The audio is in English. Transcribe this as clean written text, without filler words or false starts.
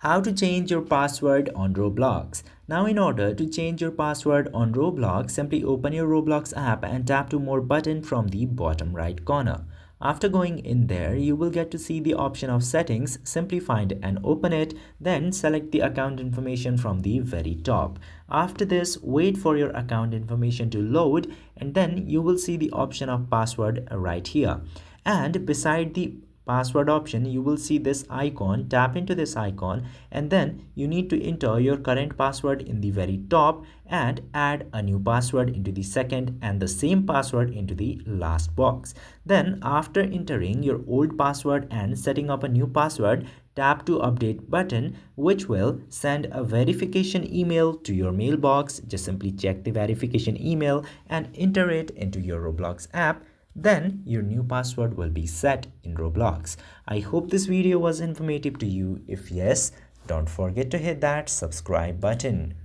How to change your password on Roblox. Now in order to change your password on Roblox, simply open your Roblox app and tap to more button from the bottom right corner. After going in there, you will get to see the option of settings. Simply find and open it, then select the account information from the very top. After this, wait for your account information to load and then you will see the option of password right here. And beside the password option, you will see this icon. Tap into this icon and then you need to enter your current password in the very top and add a new password into the second and the same password into the last box. Then after entering your old password and setting up a new password, tap to update button, which will send a verification email to your mailbox. Just simply check the verification email and enter it into your Roblox app. Then your new password will be set in Roblox. I hope this video was informative to you. If yes, don't forget to hit that subscribe button.